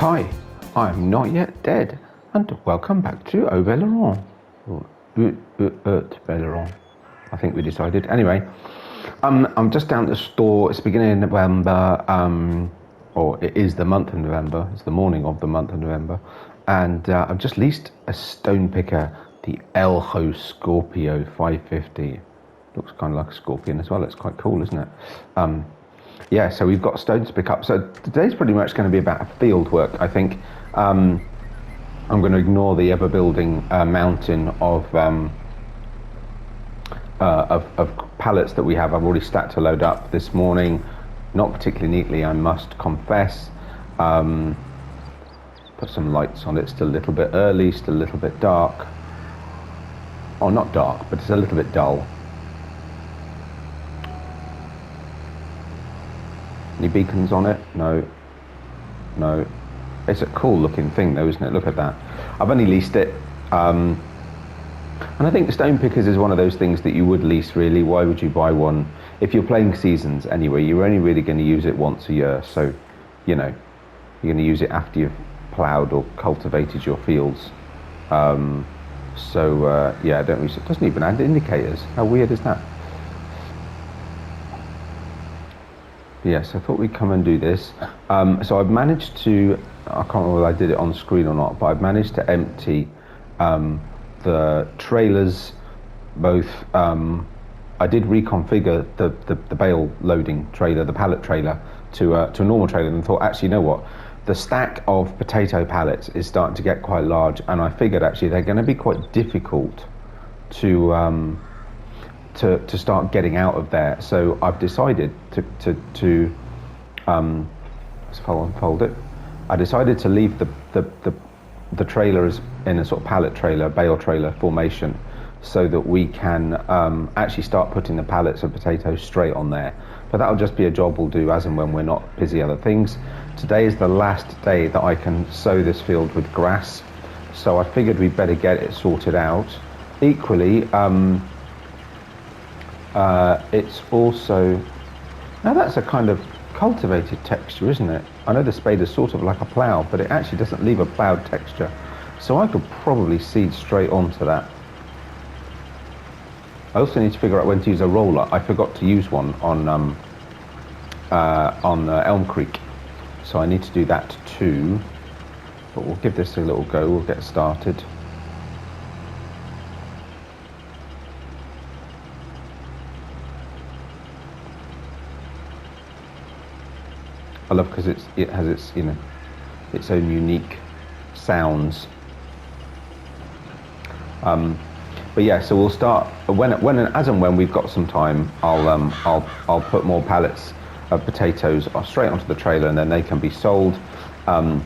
Hi, I'm Not Yet Dead, and welcome back to Haut-Beyleron. Haut-Beyleron, I think we decided. Anyway, I'm just down at the store. It's beginning of November, or it is the month of November. It's the morning of the month of November, and I've just leased a stone picker, the Elho Scorpio 550. Looks kind of like a scorpion as well. It's quite cool, isn't it? Yeah, so we've got stones to pick up. So today's pretty much going to be about field work, I think. I'm going to ignore the ever-building mountain of pallets that we have. I've already stacked a load up this morning, not particularly neatly, I must confess. Put some lights on it. Still a little bit early, still a little bit dark. Oh, not dark, but it's a little bit dull. Any beacons on it? No. It's a cool looking thing though, isn't it? Look at that. I've only leased it. And I think stone pickers is one of those things that you would lease really. Why would you buy one? If you're playing seasons anyway, you're only really going to use it once a year. So, you know, you're going to use it after you've ploughed or cultivated your fields. Yeah, I don't really, it doesn't even add indicators. How weird is that? Yes, I thought we'd come and do this. So I've managed to, I can't remember whether I did it on screen or not, but I've managed to empty the trailers, both, I did reconfigure the bale loading trailer, the pallet trailer, to a normal trailer, and thought, actually, you know what? The stack of potato pallets is starting to get quite large, and I figured actually they're going to be quite difficult to start getting out of there. So I've decided to unfold it. I decided to leave the trailers in a sort of pallet trailer, bale trailer formation, so that we can actually start putting the pallets of potatoes straight on there. But that'll just be a job we'll do as and when we're not busy other things. Today is the last day that I can sow this field with grass, so I figured we'd better get it sorted out. Equally, it's also, now that's a kind of cultivated texture, isn't it? I know the spade is sort of like a plough, but it actually doesn't leave a ploughed texture. So I could probably seed straight onto that. I also need to figure out when to use a roller. I forgot to use one on Elm Creek. So I need to do that too. But we'll give this a little go, we'll get started. I love because it has its, you know, its own unique sounds. But yeah, so we'll start as and when we've got some time. I'll put more pallets of potatoes straight onto the trailer, and then they can be sold. I'm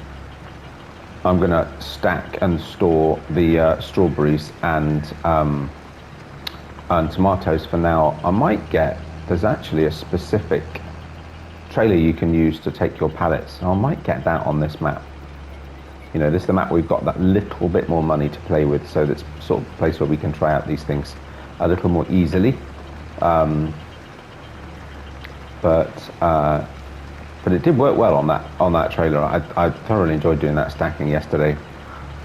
going to stack and store the strawberries and tomatoes for now. I might get, there's actually a specific trailer you can use to take your pallets. I might get that on this map. You know, this is the map we've got that little bit more money to play with, so that's sort of a place where we can try out these things a little more easily. But it did work well on that trailer. I thoroughly enjoyed doing that stacking yesterday.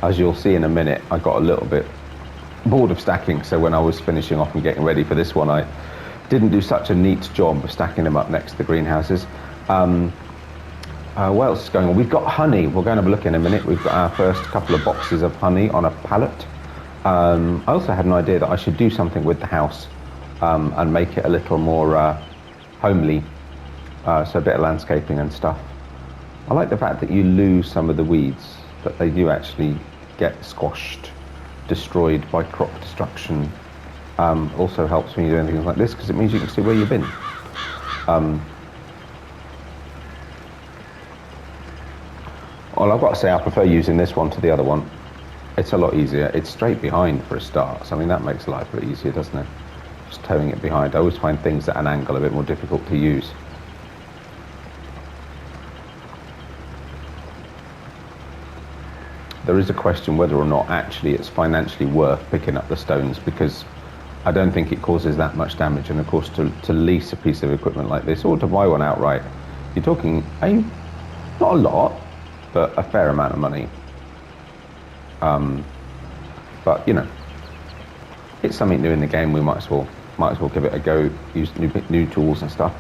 As you'll see in a minute, I got a little bit bored of stacking, so when I was finishing off and getting ready for this one, I didn't do such a neat job of stacking them up next to the greenhouses. What else is going on? We've got honey. We're going to have a look in a minute. We've got our first couple of boxes of honey on a pallet. I also had an idea that I should do something with the house and make it a little more homely, so a bit of landscaping and stuff. I like the fact that you lose some of the weeds, but they do actually get squashed, destroyed by crop destruction. Also helps when you're doing things like this, because it means you can see where you've been. Well, I've got to say I prefer using this one to the other one. It's a lot easier. It's straight behind for a start, so I mean that makes life a bit easier, doesn't it? Just towing it behind. I always find things at an angle a bit more difficult to use. There is a question whether or not actually it's financially worth picking up the stones, because I don't think it causes that much damage, and of course to lease a piece of equipment like this or to buy one outright, you're talking not a lot, but a fair amount of money. But you know, it's something new in the game. We might as well give it a go. Use new tools and stuff.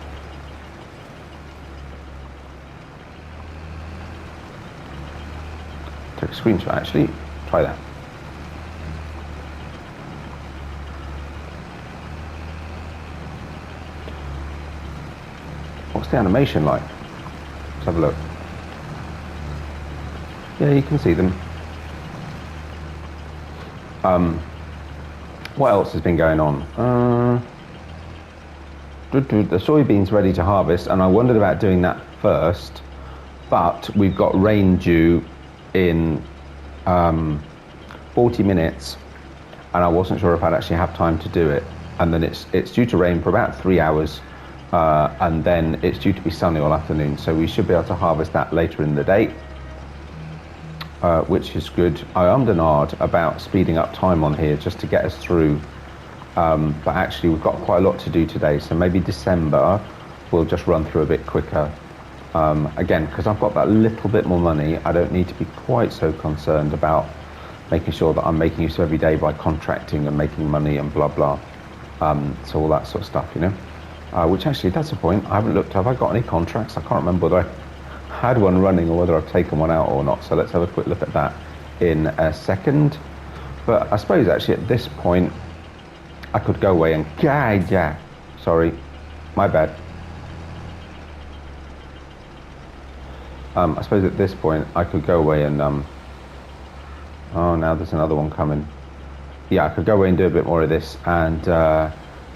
Take a screenshot. Actually, try that. What's the animation like? Let's have a look. Yeah, you can see them. What else has been going on? The soybeans ready to harvest, and I wondered about doing that first, but we've got rain due in 40 minutes, and I wasn't sure if I'd actually have time to do it. And then it's due to rain for about 3 hours, and then it's due to be sunny all afternoon, so we should be able to harvest that later in the day. Which is good. I ummed and ahed about speeding up time on here just to get us through, but actually we've got quite a lot to do today, so maybe December we'll just run through a bit quicker. Again, because I've got that little bit more money, I don't need to be quite so concerned about making sure that I'm making use of every day by contracting and making money and blah blah. So all that sort of stuff, you know. Which actually, that's a point. I haven't looked. Have I got any contracts? I can't remember whether I had one running or whether I've taken one out or not, so let's have a quick look at that in a second. But I suppose actually at this point I could go away and sorry, my bad. I suppose at this point I could go away and oh, now there's another one coming. Yeah, I could go away and do a bit more of this and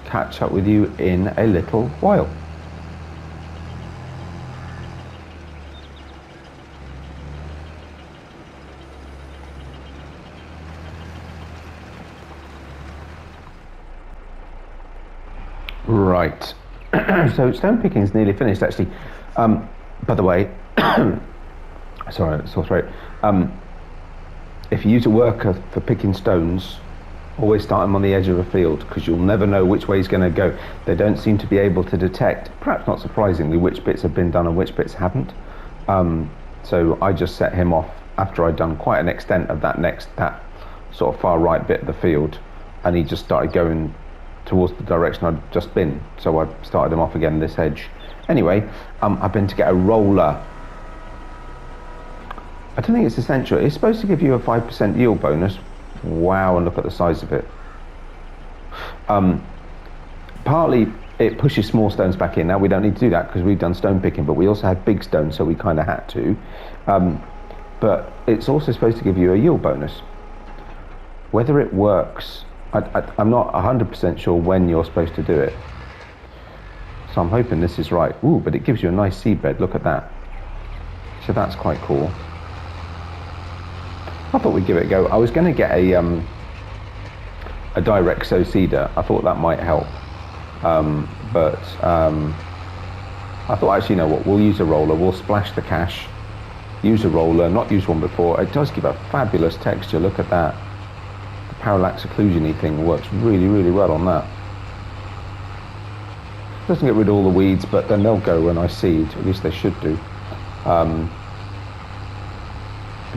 catch up with you in a little while. Right, so stone picking is nearly finished actually. By the way, sorry, sore throat. If you use a worker for picking stones, always start them on the edge of a field, because you'll never know which way he's going to go. They don't seem to be able to detect, perhaps not surprisingly, which bits have been done and which bits haven't. So I just set him off after I'd done quite an extent of that sort of far right bit of the field, and he just started going towards the direction I'd just been, so I started him off again this edge. Anyway, I've been to get a roller. I don't think it's essential. It's supposed to give you a 5% yield bonus. Wow, and look at the size of it. Partly it pushes small stones back in. Now we don't need to do that because we've done stone picking, but we also had big stones, so we kind of had to. But it's also supposed to give you a yield bonus. Whether it works, I'm not 100% sure when you're supposed to do it. So I'm hoping this is right. Ooh, but it gives you a nice seedbed. Look at that. So that's quite cool. I thought we'd give it a go. I was going to get a direct sow seeder. I thought that might help. But I thought, actually, you know what, we'll use a roller. We'll splash the cash, use a roller, not used one before. It does give a fabulous texture. Look at that. The parallax occlusion-y thing works really, really well on that. Doesn't get rid of all the weeds, but then they'll go when I seed. At least they should do. But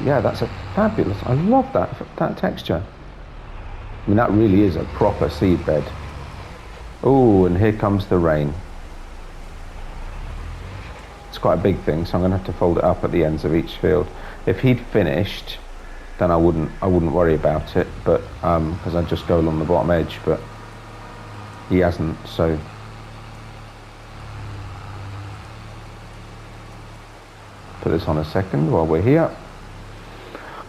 yeah, that's a fabulous. I love that texture. I mean, that really is a proper seed bed. Oh, and here comes the rain. It's quite a big thing, so I'm going to have to fold it up at the ends of each field. If he'd finished, then I wouldn't worry about it, but because I'd just go along the bottom edge. But he hasn't, so. Put this on a second while we're here.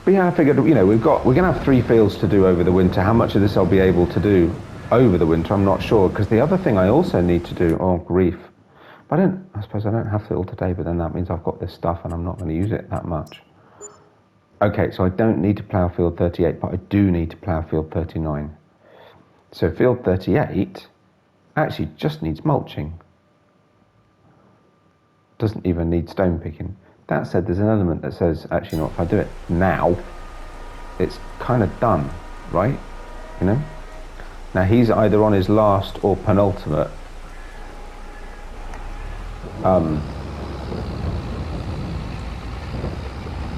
But yeah, I figured, you know, we're going to have 3 fields to do over the winter. How much of this I'll be able to do over the winter, I'm not sure, because the other thing I also need to do, oh grief, I suppose I don't have to all today, but then that means I've got this stuff and I'm not going to use it that much. Okay, so I don't need to plough field 38, but I do need to plough field 39. So field 38 actually just needs mulching. Doesn't even need stone picking. That said, there's an element that says, actually, you know, if I do it now, it's kind of done, right? You know? Now he's either on his last or penultimate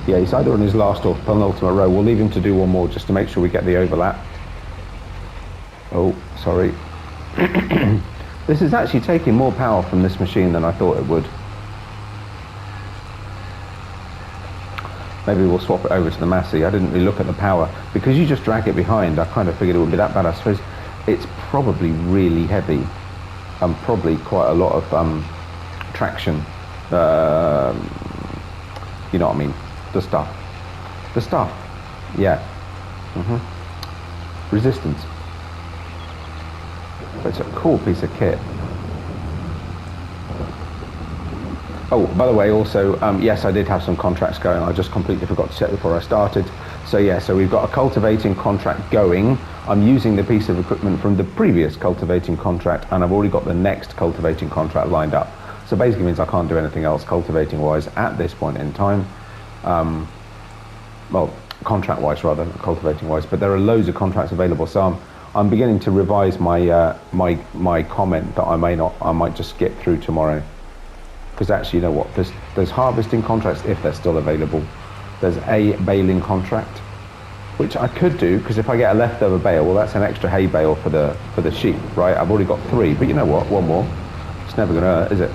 Yeah, he's either on his last or penultimate row. We'll leave him to do one more just to make sure we get the overlap. Oh, sorry. This is actually taking more power from this machine than I thought it would. Maybe we'll swap it over to the Massey. I didn't really look at the power. Because you just drag it behind, I kind of figured it wouldn't be that bad. I suppose it's probably really heavy. Probably quite a lot of traction. You know what I mean? The stuff. Yeah. Resistance. But it's a cool piece of kit. Oh, by the way, also, yes, I did have some contracts going. I just completely forgot to check before I started. So yeah, so we've got a cultivating contract going. I'm using the piece of equipment from the previous cultivating contract, and I've already got the next cultivating contract lined up. So basically means I can't do anything else cultivating-wise at this point in time. Well, contract-wise rather, not cultivating-wise, but there are loads of contracts available. So I'm beginning to revise my my comment that I might just skip through tomorrow. Because actually, you know what, there's harvesting contracts if they're still available. There's a baling contract, which I could do, because if I get a leftover bale, well, that's an extra hay bale for the sheep, right? I've already got 3, but you know what, one more. It's never going to hurt, is it?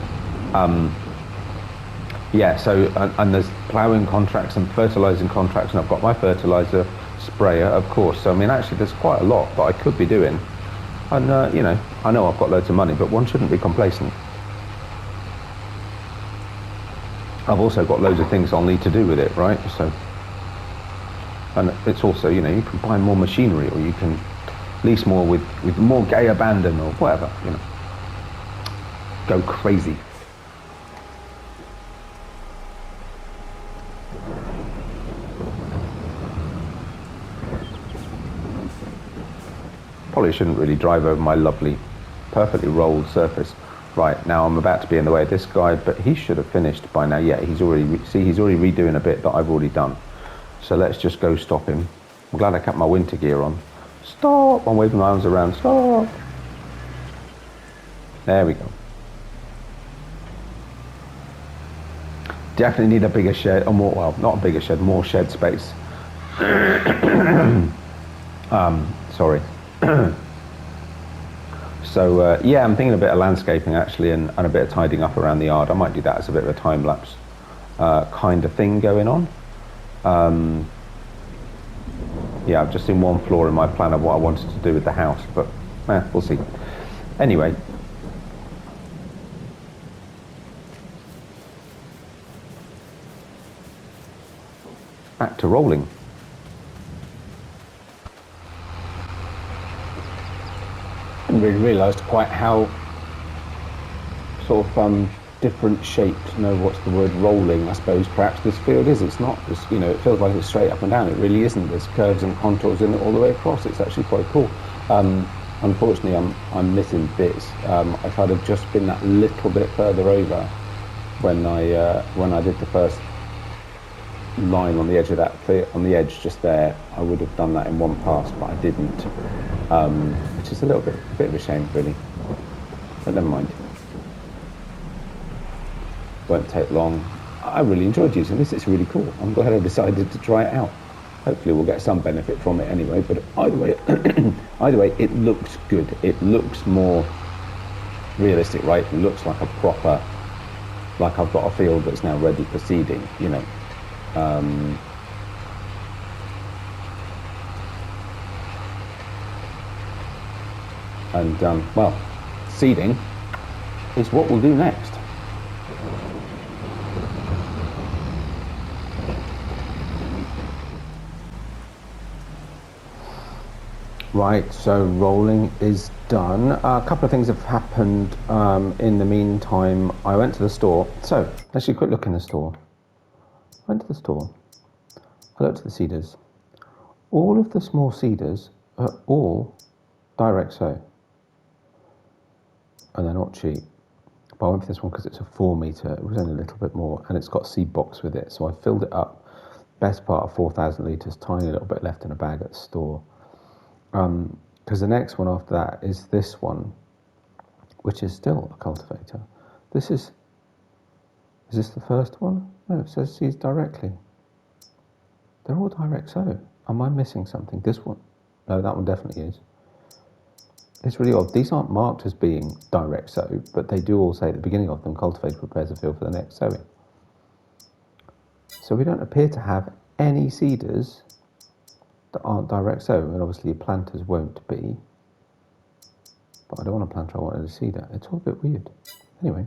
Yeah, so, and there's ploughing contracts and fertilising contracts, and I've got my fertiliser sprayer, of course. So, I mean, actually, there's quite a lot that I could be doing. And, you know I've got loads of money, but one shouldn't be complacent. I've also got loads of things I'll need to do with it, right? So, and it's also, you can buy more machinery, or you can lease more with more gay abandon or whatever, Go crazy. Probably shouldn't really drive over my lovely, perfectly rolled surface. Right, now I'm about to be in the way of this guy, but he should have finished by now. Yeah, he's already redoing a bit that I've already done. So let's just go stop him. I'm glad I kept my winter gear on. Stop! I'm waving my arms around. Stop! There we go. Definitely need a bigger shed, or more, well, not a bigger shed, more shed space. Sorry. So yeah, I'm thinking a bit of landscaping actually, and a bit of tidying up around the yard. I might do that as a bit of a time lapse kind of thing going on. Yeah, I've just seen one flaw in my plan of what I wanted to do with the house, but we'll see. Anyway, back to rolling. I didn't really realised quite how sort of different shaped, what's the word, rolling, I suppose, perhaps this field is. It's not, it feels like it's straight up and down. It really isn't. There's curves and contours in it all the way across. It's actually quite cool. Unfortunately, I'm missing bits. If I'd have just been that little bit further over when I did the first line on the edge of that, on the edge just there, I would have done that in one pass, but I didn't, which is a bit of a shame, really. But never mind. Won't take long. I really enjoyed using this. It's really cool. I'm glad I decided to try it out. Hopefully we'll get some benefit from it anyway, but either way, it looks good. It looks more realistic, right? It looks like a proper, like I've got a field that's now ready for seeding, well, seeding is what we'll do next. Right, so rolling is done. A couple of things have happened in the meantime. I went to the store. So, let's do a quick look in the store. I went to the store. I looked at the seeders. All of the small seeders are all direct sow. And they're not cheap. But I went for this one because it's a 4 metre. It was only a little bit more. And it's got a seed box with it. So I filled it up. Best part of 4,000 litres. Tiny little bit left in a bag at the store. Because the next one after that is this one, which is still a cultivator. Is this the first one? No, it says seeds directly. They're all direct sow. Am I missing something? This one? No, that one definitely is. It's really odd. These aren't marked as being direct sow, but they do all say at the beginning of them, cultivator prepares the field for the next sowing. So we don't appear to have any seeders that aren't direct sow, and obviously planters won't be. But I don't want a planter, I wanted a seeder. It's all a bit weird. Anyway,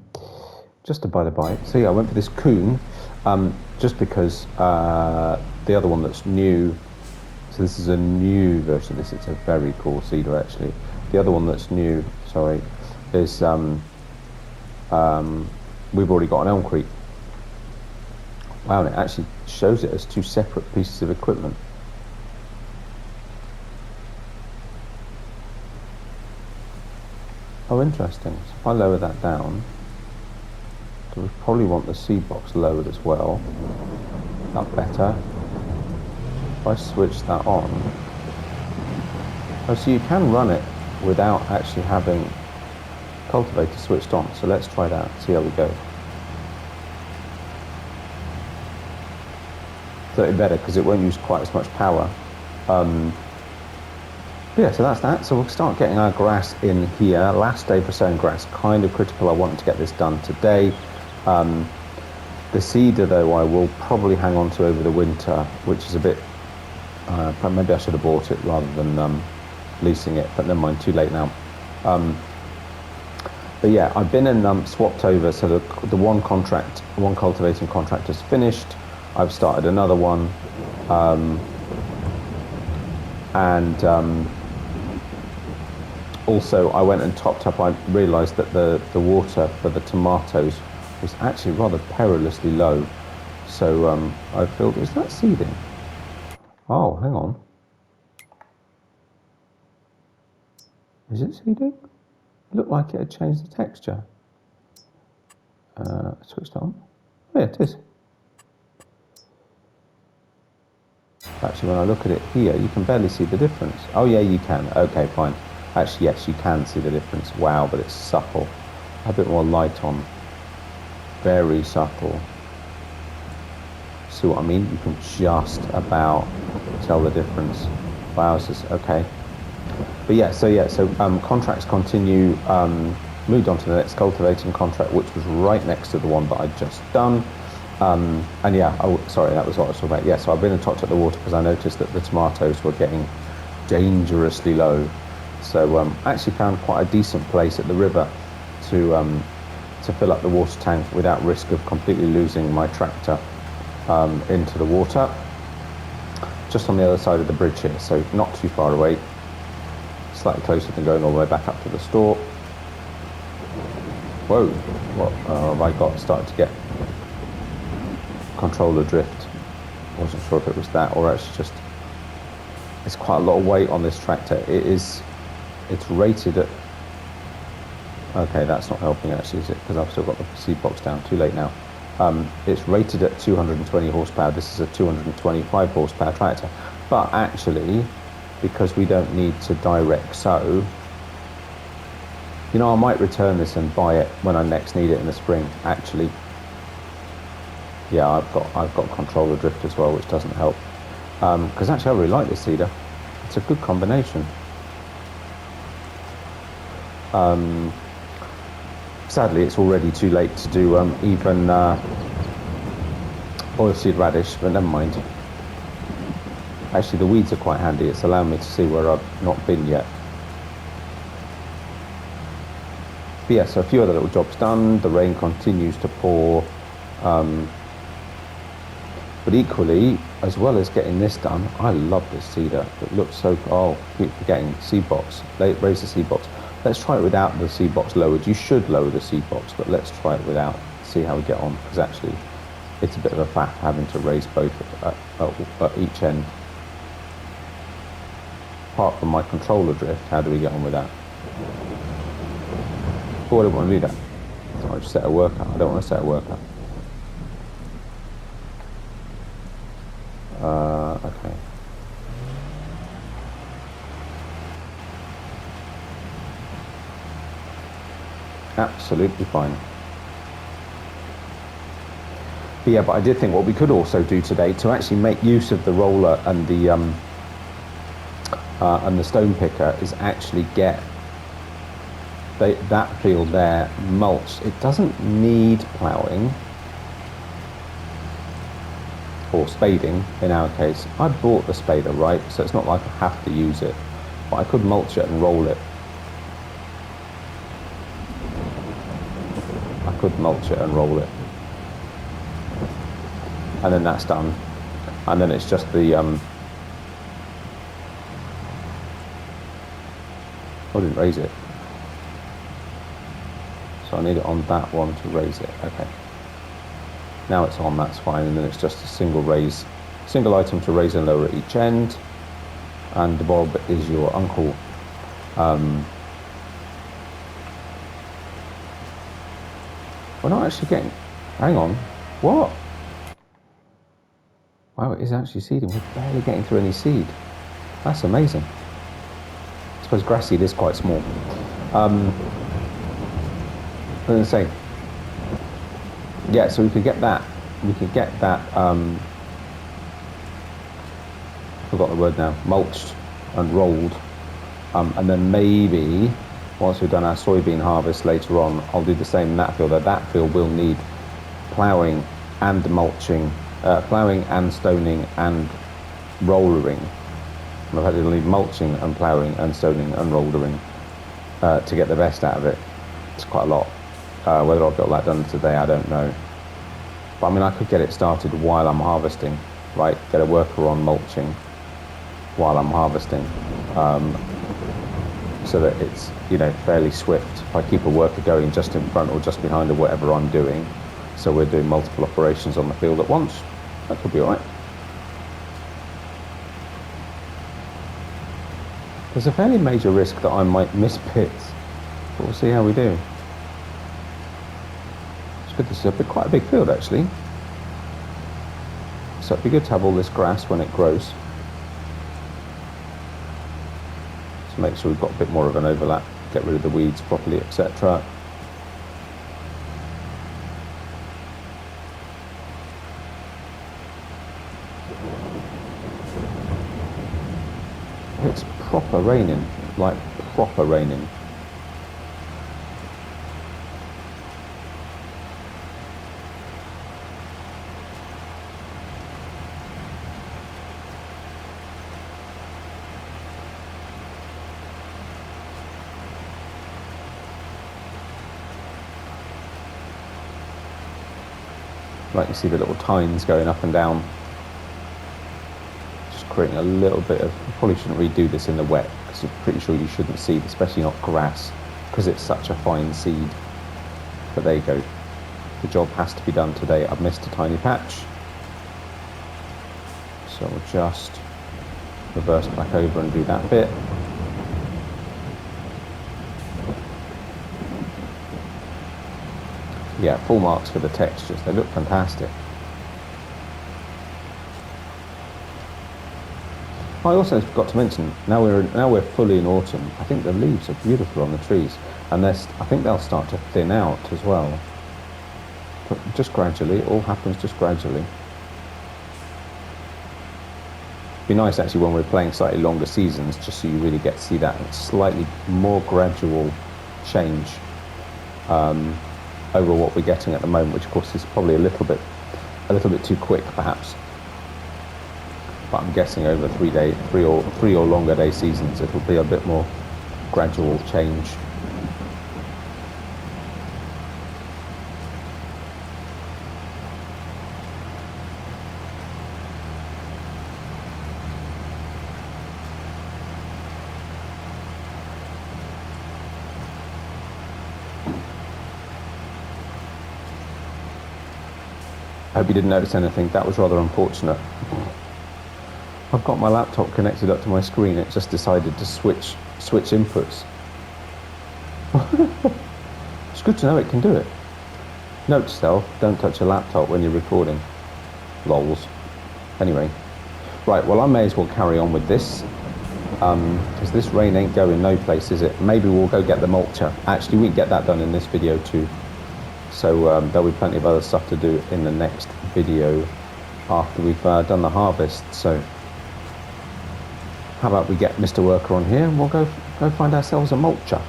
just to by the by. So yeah, I went for this coon, just because the other one that's new, so this is a new version of this, it's a very cool seeder actually. The other one that's new, sorry, is we've already got an Elm Creek. Wow, and it actually shows it as two separate pieces of equipment. Oh, interesting. So if I lower that down, so we probably want the seed box lowered as well. That's better. If I switch that on, oh, so you can run it without actually having cultivator switched on. So let's try that, see how we go. Slightly better because it won't use quite as much power. Yeah, so that's that. So we'll start getting our grass in here. Last day for sowing grass, kind of critical. I wanted to get this done today. The seeder though I will probably hang on to over the winter, which is a bit, maybe I should have bought it rather than leasing it, but never mind, too late now. But yeah, I've been and swapped over, so the one cultivating contract is finished. I've started another one, and also I went and topped up. I realised that the water for the tomatoes was actually rather perilously low, so I filled. Is that seeding? Oh, hang on. Is it seeding? It looked like it had changed the texture. Switched on. Oh, yeah, it is. Actually, when I look at it here, you can barely see the difference. Oh yeah, you can. Okay, fine. Actually, yes, you can see the difference. Wow, but it's subtle. A bit more light on. Very subtle. See what I mean? You can just about tell the difference. Wow, this is okay. But yeah, so contracts continue. Moved on to the next cultivating contract, which was right next to the one that I'd just done. And yeah, sorry, that was what I was talking about. Yeah, so I've been and topped up the water because I noticed that the tomatoes were getting dangerously low. So I actually found quite a decent place at the river to fill up the water tank without risk of completely losing my tractor into the water. Just on the other side of the bridge here, so not too far away. Slightly closer than going all the way back up to the store. Whoa, what have I got? Started to get controller drift. Wasn't sure if it was that or actually just, it's quite a lot of weight on this tractor. It's rated at, okay, that's not helping actually, is it? Because I've still got the seed box down, too late now. It's rated at 220 horsepower. This is a 225 horsepower tractor, but actually, because we don't need to direct sow, you know, I might return this and buy it when I next need it in the spring, actually. Yeah, I've got controller drift as well, which doesn't help. Because actually I really like this seeder. It's a good combination. Sadly, it's already too late to do even oilseed radish, but never mind. Actually, the weeds are quite handy. It's allowing me to see where I've not been yet. But yeah, so a few other little jobs done. The rain continues to pour. But equally, as well as getting this done, I love this seeder. It looks so, oh, keep forgetting, seed box. Raise the seed box. Let's try it without the seed box lowered. You should lower the seed box, but let's try it without, see how we get on, because actually it's a bit of a faff having to raise both at each end. Apart from my controller drift, how do we get on with that? Oh, I don't want to do that. So I just set a workout. I don't want to set a workout. Okay. Absolutely fine. But yeah, but I did think what we could also do today to actually make use of the roller and the stone picker is actually get that field there mulched. It doesn't need ploughing or spading in our case. I bought the spader, right? So it's not like I have to use it, but I could mulch it and roll it. I could mulch it and roll it. And then that's done. And then it's just the, I didn't raise it. So I need it on that one to raise it, okay. Now it's on, that's fine, and then it's just a single item to raise and lower at each end. And Bob is your uncle. We're not actually getting, hang on, what? Wow, it is actually seeding. We're barely getting through any seed. That's amazing. I suppose grass seed is quite small. I was going to say, yeah, so we could get that. We could get that, I forgot the word now, mulched and rolled. And then maybe, once we've done our soybean harvest later on, I'll do the same in that field. That field will need ploughing and mulching, ploughing and stoning and rollering. In fact, it'll need mulching and ploughing and stoning and rollering to get the best out of it. It's quite a lot. Whether I've got that done today, I don't know. But I mean, I could get it started while I'm harvesting, right? Get a worker on mulching while I'm harvesting, so that it's, you know, fairly swift. If I keep a worker going just in front or just behind or whatever I'm doing, so we're doing multiple operations on the field at once, that could be all right. There's a fairly major risk that I might miss bits, but we'll see how we do. It's good. This is quite a big field actually, so it'd be good to have all this grass when it grows. To make sure we've got a bit more of an overlap, get rid of the weeds properly, etc. It's proper raining, like proper raining. Like you see the little tines going up and down, just creating a little bit of, you probably shouldn't redo this in the wet, because I'm pretty sure you shouldn't seed, especially not grass, because it's such a fine seed. But there you go, the job has to be done today. I've missed a tiny patch, so we'll just reverse back over and do that bit. Yeah, full marks for the textures. They look fantastic. I also forgot to mention, now we're fully in autumn. I think the leaves are beautiful on the trees, and I think they'll start to thin out as well. But just gradually, it all happens just gradually. It'd be nice actually when we're playing slightly longer seasons, just so you really get to see that slightly more gradual change. Over what we're getting at the moment, which of course is probably a little bit too quick perhaps. But I'm guessing over three or longer day seasons, it'll be a bit more gradual change. I hope you didn't notice anything. That was rather unfortunate. I've got my laptop connected up to my screen. It just decided to switch inputs. It's good to know it can do it. Note to self, don't touch a laptop when you're recording. Lols. Anyway. Right, well I may as well carry on with this. Because this rain ain't going no place, is it? Maybe we'll go get the mulcher. Actually, we can get that done in this video too. So there'll be plenty of other stuff to do in the next video after we've done the harvest. So how about we get Mr. Worker on here and we'll go find ourselves a mulcher.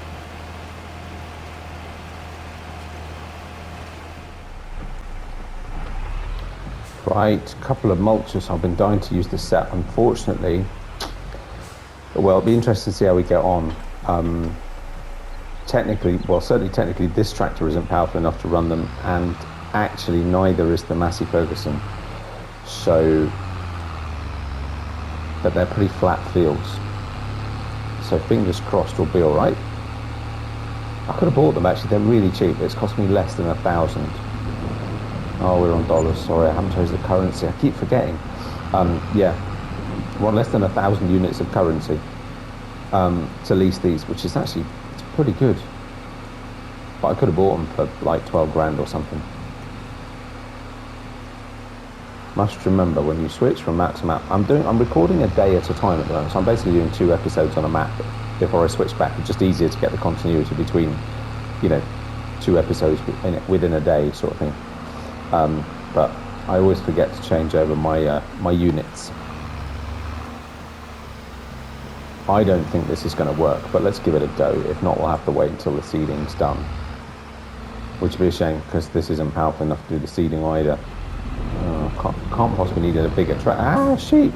Right, a couple of mulchers. I've been dying to use this set. Unfortunately, well, it'll be interesting to see how we get on. Certainly technically, this tractor isn't powerful enough to run them, and actually neither is the Massey Ferguson. So, but they're pretty flat fields. So fingers crossed we'll be all right. I could have bought them actually. They're really cheap. It's cost me less than $1,000. Oh, we're on dollars. Sorry, I haven't chosen the currency. I keep forgetting. Yeah, we're on less than 1,000 units of currency to lease these, which is actually it's pretty good. But I could have bought them for like 12 grand or something. Must remember when you switch from map to map. I'm recording a day at a time at the moment, so I'm basically doing 2 episodes on a map before I switch back. It's just easier to get the continuity between, 2 episodes within a day, sort of thing. But I always forget to change over my units. I don't think this is going to work, but let's give it a go. If not, we'll have to wait until the seeding's done. Which would be a shame, because this isn't powerful enough to do the seeding either. Can't possibly need a bigger tractor. Sheep!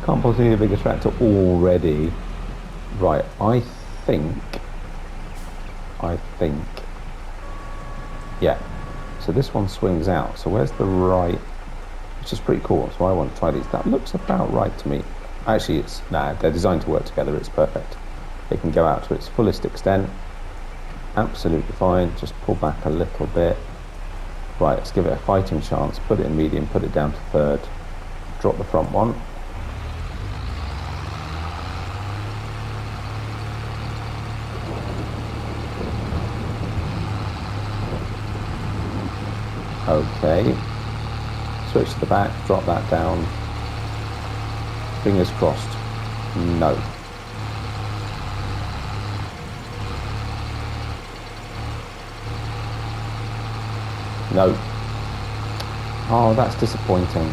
Can't possibly need a bigger tractor already. Right, I think... Yeah, so this one swings out. So where's the right, which is pretty cool. So I want to try these. That looks about right to me. Actually, they're designed to work together. It's perfect. It can go out to its fullest extent. Absolutely fine. Just pull back a little bit. Right, let's give it a fighting chance. Put it in medium, put it down to third. Drop the front one. Okay, switch to the back, drop that down, fingers crossed, no. No. Oh, that's disappointing.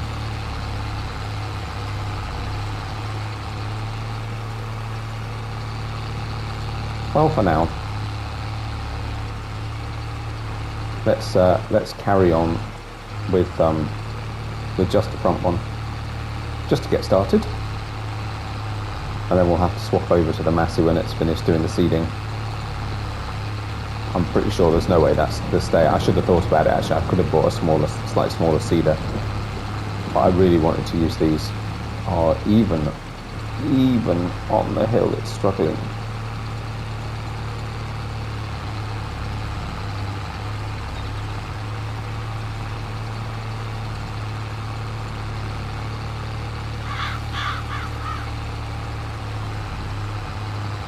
Well, for now. Let's carry on with just the front one, just to get started, and then we'll have to swap over to the Massey when it's finished doing the seeding. I'm pretty sure there's no way that's the stay. I should have thought about it actually. I could have bought a slightly smaller seeder, but I really wanted to use these. Oh, even on the hill, it's struggling.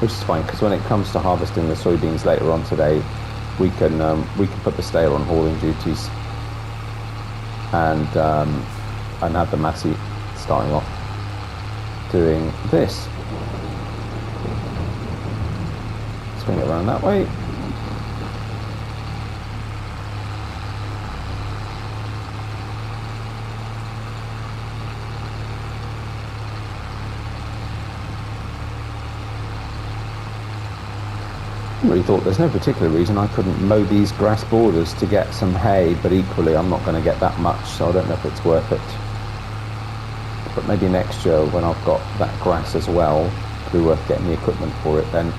Which is fine, because when it comes to harvesting the soybeans later on today, we can put the stayer on hauling duties and have the Massey starting off doing this. Swing it around that way. I really thought there's no particular reason I couldn't mow these grass borders to get some hay, but equally I'm not going to get that much, so I don't know if it's worth it. But maybe next year when I've got that grass as well, it'll be worth getting the equipment for it then.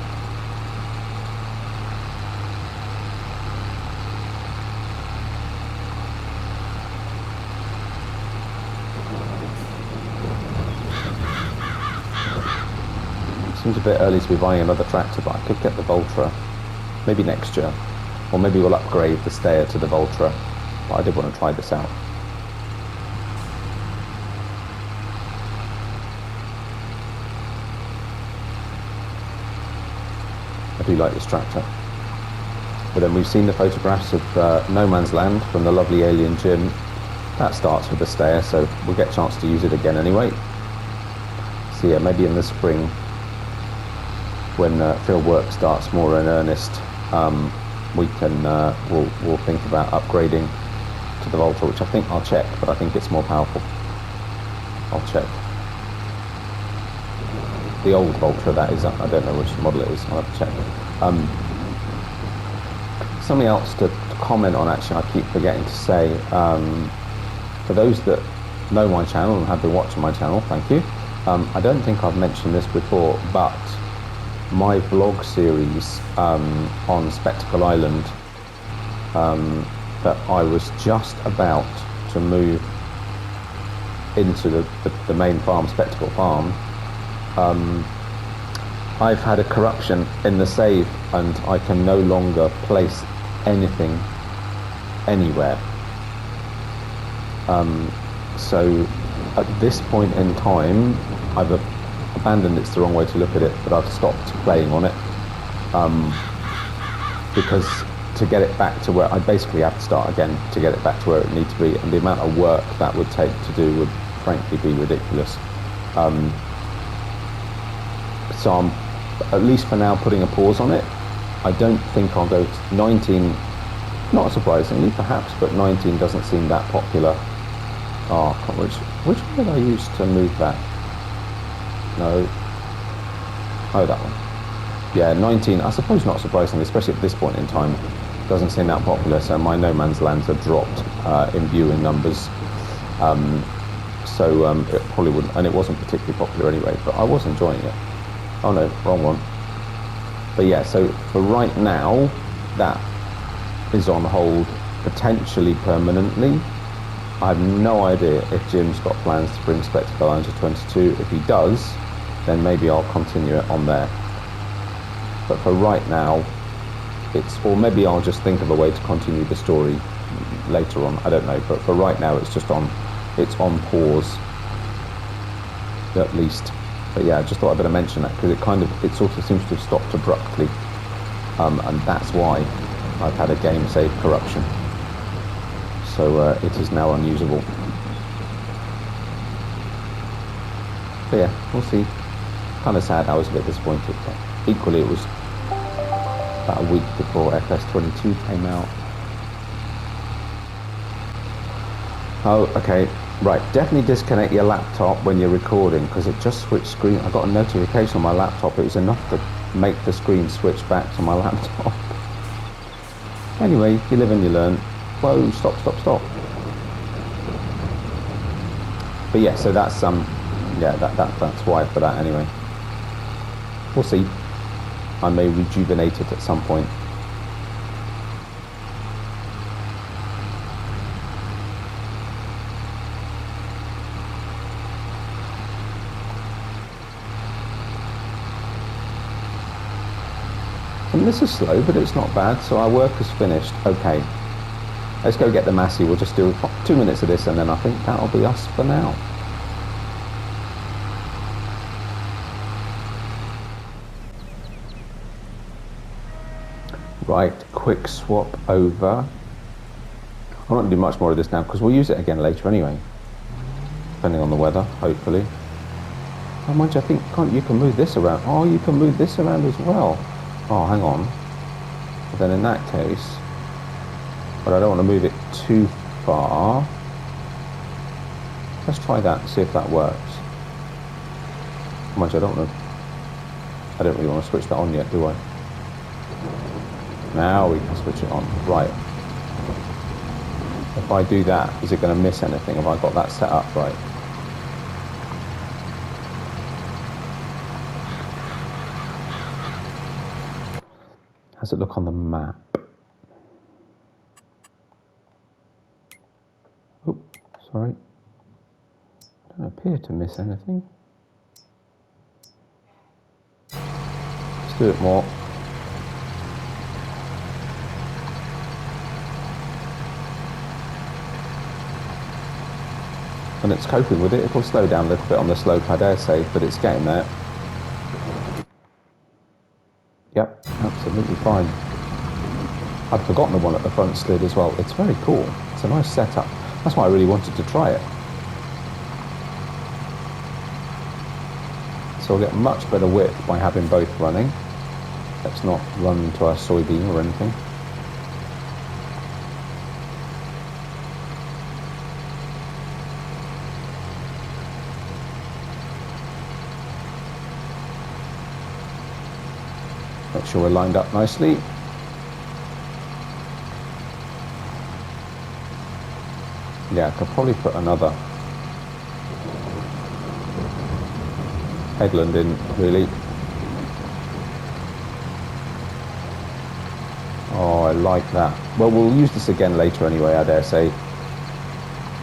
Seems a bit early to be buying another tractor, but I could get the Voltra maybe next year, or maybe we'll upgrade the stayer to the Voltra, but I did want to try this out. I do like this tractor. But then we've seen the photographs of No Man's Land from the lovely Alien Gym. That starts with the stayer, so we'll get a chance to use it again anyway. So yeah, maybe in the spring, when field work starts more in earnest, we can we'll think about upgrading to the Vulture, which I think I'll check, but I think it's more powerful. I'll check. The old Vulture, that is. I don't know which model it is. I'll have to check. Something else to comment on, actually, I keep forgetting to say. For those that know my channel and have been watching my channel, thank you. I don't think I've mentioned this before, but my vlog series on Spectacle Island that I was just about to move into the main farm, Spectacle Farm, I've had a corruption in the save and I can no longer place anything anywhere. So at this point in time, I've abandoned, it's the wrong way to look at it, but I've stopped playing on it because to get it back to where I basically have to start again to get it back to where it needs to be, and the amount of work that would take to do would frankly be ridiculous. So I'm, at least for now, putting a pause on it. I don't think I'll go to 19, not surprisingly perhaps, but 19 doesn't seem that popular. Oh, which one did I use to move that? No. Oh, that one. Yeah, 19, I suppose not surprisingly, especially at this point in time, doesn't seem that popular, so my No Man's Lands have dropped in viewing numbers. So it probably wouldn't, and it wasn't particularly popular anyway, but I was enjoying it. Oh no, wrong one. But yeah, so for right now, that is on hold, potentially permanently. I have no idea if Jim's got plans to bring Spectacle Island to 22. If he does, then maybe I'll continue it on there. But for right now, or maybe I'll just think of a way to continue the story later on, I don't know. But for right now, it's on pause, at least. But yeah, I just thought I'd better mention that because it sort of seems to have stopped abruptly. And that's why I've had a game save corruption. So it is now unusable. But yeah, we'll see. Kind of sad, I was a bit disappointed, but equally it was about a week before FS22 came out. Oh, okay, right, definitely disconnect your laptop when you're recording because it just switched screen. I got a notification on my laptop, it was enough to make the screen switch back to my laptop. Anyway, you live and you learn. Whoa, stop. But yeah, so that's that's why for that anyway. We'll see. I may rejuvenate it at some point. And this is slow, but it's not bad. So our work is finished. Okay. Let's go get the Massey. We'll just do 2 minutes of this and then I think that'll be us for now. Right, quick swap over. I won't do much more of this now because we'll use it again later anyway. Depending on the weather, hopefully. Oh, mind you, I think you can move this around. Oh, you can move this around as well. Oh, hang on. But then in that case, but I don't want to move it too far. Let's try that and see if that works. Mind you, I don't really want to switch that on yet, do I? Now we can switch it on. Right. If I do that, is it going to miss anything? Have I got that set up right? How's it look on the map? Oh, sorry. I don't appear to miss anything. Let's do it more. And it's coping with it. It'll slow down a little bit on the slope, I dare say, but it's getting there. Yep, absolutely fine. I'd forgotten the one at the front slid as well. It's very cool. It's a nice setup. That's why I really wanted to try it. So I'll get much better width by having both running. Let's not run into our soybean or anything. Make sure we're lined up nicely. Yeah, I could probably put another headland in, really. Oh, I like that. Well, we'll use this again later anyway, I dare say.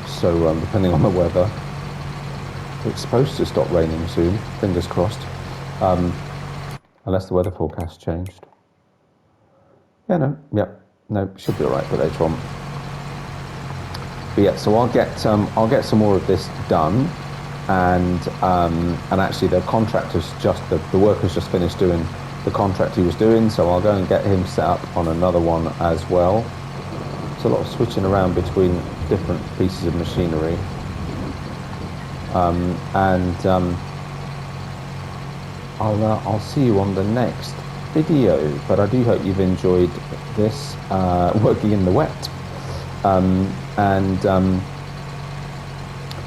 So, depending on the weather. It's supposed to stop raining soon, fingers crossed. Unless the weather forecast changed. Yeah, no, should be all right for later on. But yeah, so I'll get some more of this done, and actually the contractor's the worker's just finished doing the contract he was doing, so I'll go and get him set up on another one as well. It's a lot of switching around between different pieces of machinery, I'll see you on the next video. But I do hope you've enjoyed this working in the wet.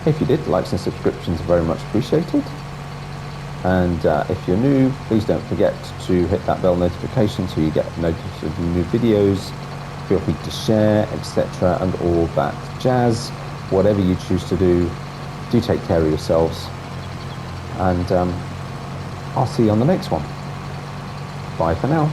If you did, likes and subscriptions are very much appreciated. And if you're new, please don't forget to hit that bell notification so you get notice of new videos. Feel free to share, etc., and all that jazz. Whatever you choose to do take care of yourselves. And I'll see you on the next one. Bye for now.